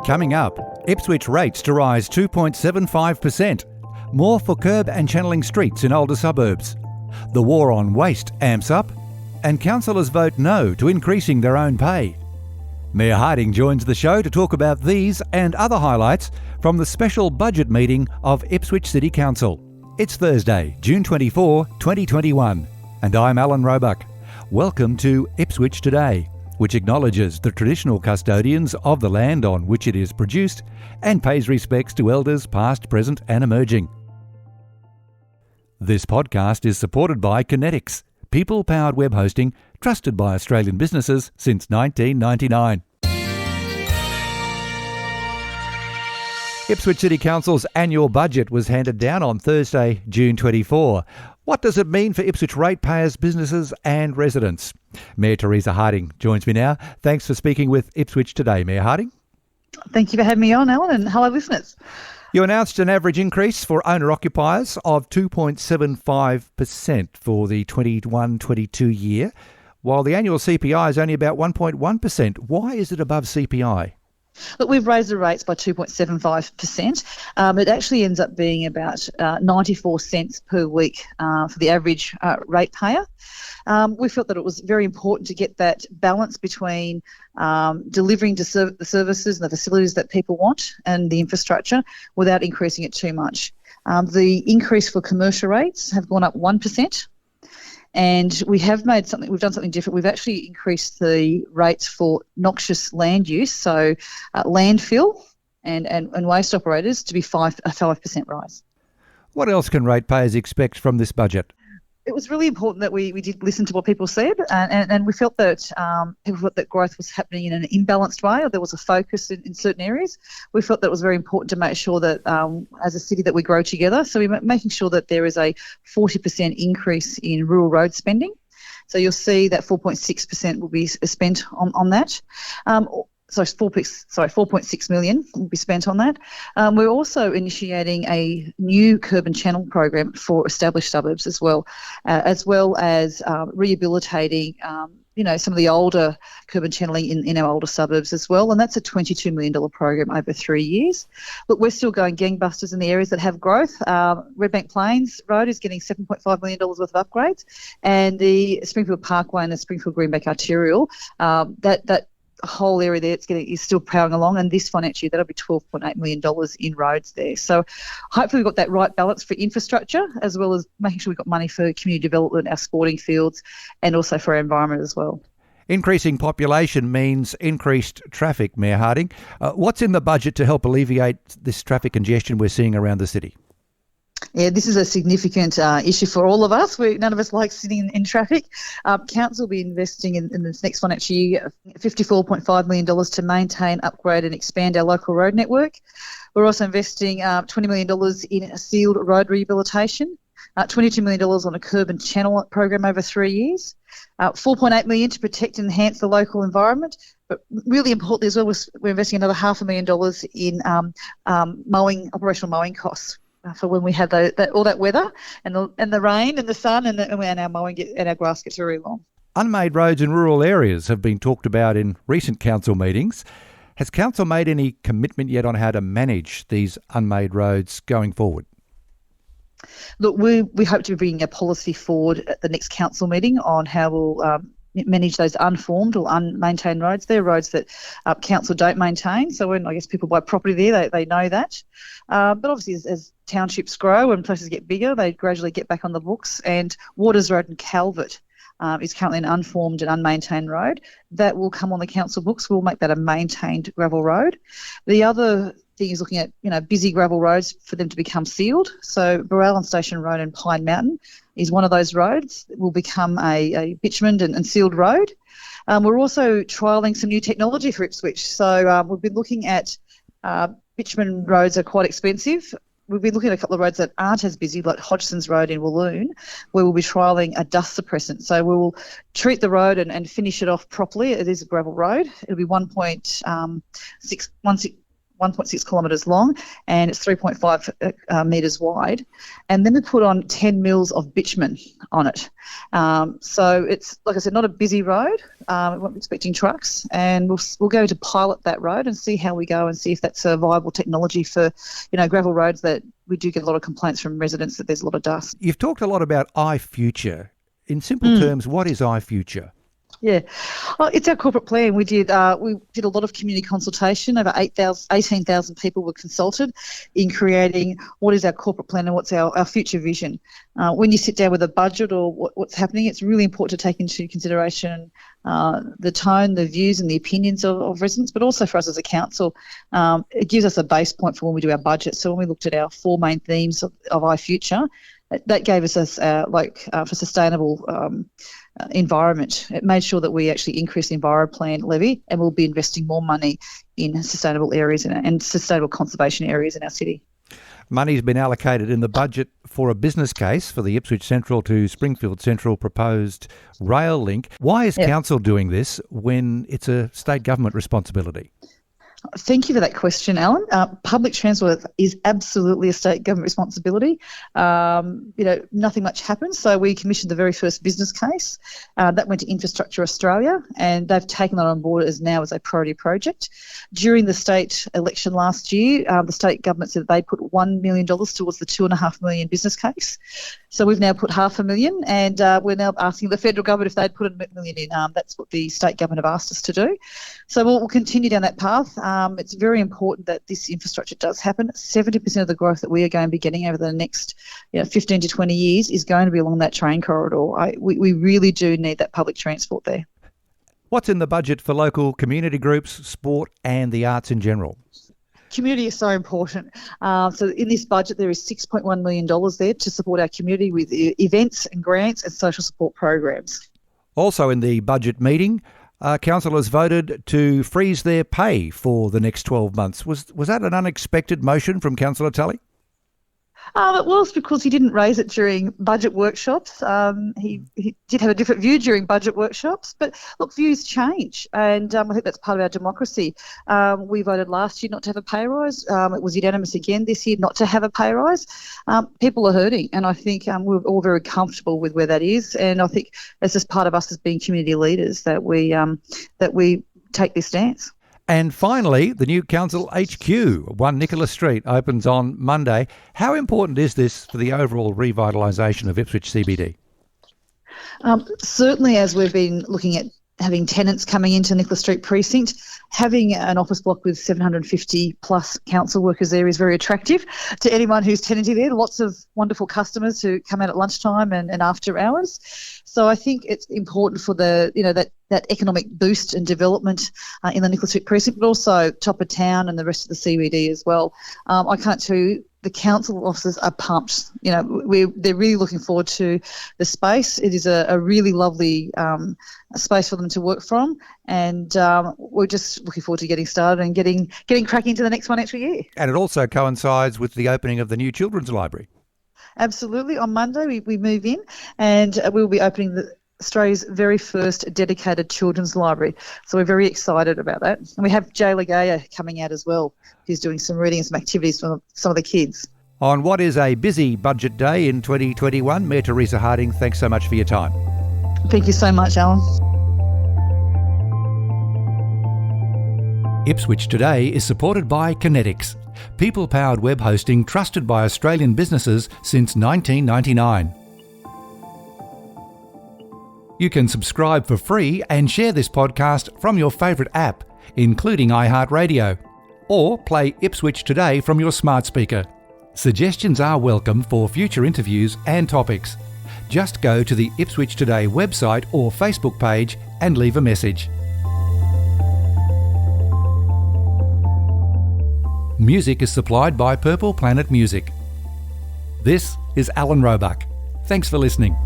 Coming up, Ipswich rates to rise 2.75%. More for kerb and channelling streets in older suburbs. The war on waste amps up. And councillors vote no to increasing their own pay. Mayor Harding joins the show to talk about these and other highlights from the special budget meeting of Ipswich City Council. It's Thursday, June 24, 2021, and I'm Alan Roebuck. Welcome to Ipswich Today, which acknowledges the traditional custodians of the land on which it is produced and pays respects to elders past, present and emerging. This podcast is supported by Kinetics, people-powered web hosting trusted by Australian businesses since 1999. Ipswich City Council's annual budget was handed down on Thursday, June 24. What does it mean for Ipswich ratepayers, businesses and residents? Mayor Teresa Harding joins me now. Thanks for speaking with Ipswich Today, Mayor Harding. Thank you for having me on, Alan, and hello listeners. You announced an average increase for owner-occupiers of 2.75% for the 21-22 year, while the annual CPI is only about 1.1%. Why is it above CPI? Look, we've raised the rates by 2.75%. It actually ends up being about 94 cents per week for the average ratepayer. We felt that it was very important to get that balance between delivering to the services and the facilities that people want and the infrastructure without increasing it too much. The increase for commercial rates have gone up 1%. And we've done something different. We've actually increased the rates for noxious land use, so landfill and waste operators to be a 5% rise. What else can ratepayers expect from this budget? It was really important that we did listen to what people said, and we felt that people thought that growth was happening in an imbalanced way, or there was a focus in certain areas. We felt that it was very important to make sure that as a city that we grow together. So we're making sure that there is a 40% increase in rural road spending. So you'll see that 4.6% will be spent on that. 4.6 million will be spent on that. We're also initiating a new kerb and channel program for established suburbs as well as rehabilitating, some of the older kerb and channeling in our older suburbs as well. And that's a $22 million program over 3 years. But we're still going gangbusters in the areas that have growth. Redbank Plains Road is getting $7.5 million worth of upgrades, and the Springfield Parkway and the Springfield Greenbank Arterial, that whole area there is still powering along, and this financial year that'll be $12.8 million in roads there. So hopefully we've got that right balance for infrastructure, as well as making sure we've got money for community development, our sporting fields, and also for our environment as well. Increasing population means increased traffic, Mayor Harding. What's in the budget to help alleviate this traffic congestion we're seeing around the city? Yeah, this is a significant issue for all of us. None of us like sitting in traffic. Council will be investing in this next financial year $54.5 million to maintain, upgrade and expand our local road network. We're also investing $20 million in a sealed road rehabilitation, $22 million on a kerb and channel program over 3 years, $4.8 million to protect and enhance the local environment. But really importantly as well, we're investing another $500,000 in operational mowing costs for when we have all that weather and the rain and the sun and our mowing and our grass gets very long. Unmade roads in rural areas have been talked about in recent council meetings. Has council made any commitment yet on how to manage these unmade roads going forward? Look, we hope to be bringing a policy forward at the next council meeting on how we'll manage those unformed or unmaintained roads. They're roads that council don't maintain. So when people buy property there, they know that. But obviously as townships grow and places get bigger, they gradually get back on the books. And Waters Road and Calvert is currently an unformed and unmaintained road. That will come on the council books. We'll make that a maintained gravel road. The other thing is looking at busy gravel roads for them to become sealed. So Barrellan Station Road and Pine Mountain is one of those roads that will become a bitumened and sealed road. We're also trialling some new technology for Ipswich. So we've been looking at bitumen roads are quite expensive. We've been looking at a couple of roads that aren't as busy, like Hodgson's Road in Walloon, where we'll be trialling a dust suppressant. So we will treat the road and finish it off properly. It is a gravel road. It'll be 1.6 1.6 kilometres long, and it's 3.5 metres wide. And then we put on 10 mils of bitumen on it. So it's, like I said, not a busy road. We won't be expecting trucks, and we'll go to pilot that road and see how we go and see if that's a viable technology for, gravel roads that we do get a lot of complaints from residents that there's a lot of dust. You've talked a lot about iFuture. In simple terms, what is iFuture? Yeah, well, it's our corporate plan. We did a lot of community consultation. Over 18,000 people were consulted in creating what is our corporate plan and what's our future vision. When you sit down with a budget or what's happening, it's really important to take into consideration the tone, the views and the opinions of residents, but also for us as a council. It gives us a base point for when we do our budget. So when we looked at our 4 main themes of iFuture, that gave us for sustainable environment. It made sure that we actually increase the Enviro Plan levy, and we'll be investing more money in sustainable areas and sustainable conservation areas in our city. Money's been allocated in the budget for a business case for the Ipswich Central to Springfield Central proposed rail link. Why is council doing this when it's a state government responsibility? Thank you for that question, Alan. Public transport is absolutely a state government responsibility. Nothing much happens, so we commissioned the very first business case. That went to Infrastructure Australia, and they've taken that on board as a priority project. During the state election last year, the state government said that they put $1 million towards the $2.5 million business case. So we've now put $500,000, and we're now asking the federal government if they'd put $1 million in. That's what the state government have asked us to do. So we'll continue down that path. It's very important that this infrastructure does happen. 70% of the growth that we are going to be getting over the next 15 to 20 years is going to be along that train corridor. We really do need that public transport there. What's in the budget for local community groups, sport and the arts in general? Community is so important. So in this budget, there is $6.1 million there to support our community with events and grants and social support programs. Also in the budget meeting, councillors voted to freeze their pay for the next 12 months. Was that an unexpected motion from Councillor Tully? It was because he didn't raise it during budget workshops. He did have a different view during budget workshops, but look, views change, and I think that's part of our democracy. We voted last year not to have a pay rise. It was unanimous again this year not to have a pay rise. People are hurting, and I think we're all very comfortable with where that is, and I think it's just part of us as being community leaders that we take this stance. And finally, the new council HQ, 1 Nicholas Street, opens on Monday. How important is this for the overall revitalisation of Ipswich CBD? Certainly, as we've been looking at having tenants coming into Nicholas Street precinct, having an office block with 750 plus council workers there is very attractive to anyone who's tenanting there. Lots of wonderful customers who come out at lunchtime and after hours. So I think it's important for the that economic boost and development in the Nicholas Street precinct, but also top of town and the rest of the CBD as well. I can't tell you, the council officers are pumped. They're really looking forward to the space. It is a really lovely space for them to work from, and we're just looking forward to getting started and getting cracking into the next financial year. And it also coincides with the opening of the new children's library. Absolutely. On Monday we move in, and we'll be opening Australia's very first dedicated children's library. So we're very excited about that. And we have Jay Legaya coming out as well, who's doing some reading and some activities for some of the kids. On what is a busy budget day in 2021, Mayor Teresa Harding, thanks so much for your time. Thank you so much, Alan. Ipswich Today is supported by Kinetics, people-powered web hosting trusted by Australian businesses since 1999. You can subscribe for free and share this podcast from your favourite app, including iHeartRadio, or play Ipswich Today from your smart speaker. Suggestions are welcome for future interviews and topics. Just go to the Ipswich Today website or Facebook page and leave a message. Music is supplied by Purple Planet Music. This is Alan Roebuck. Thanks for listening.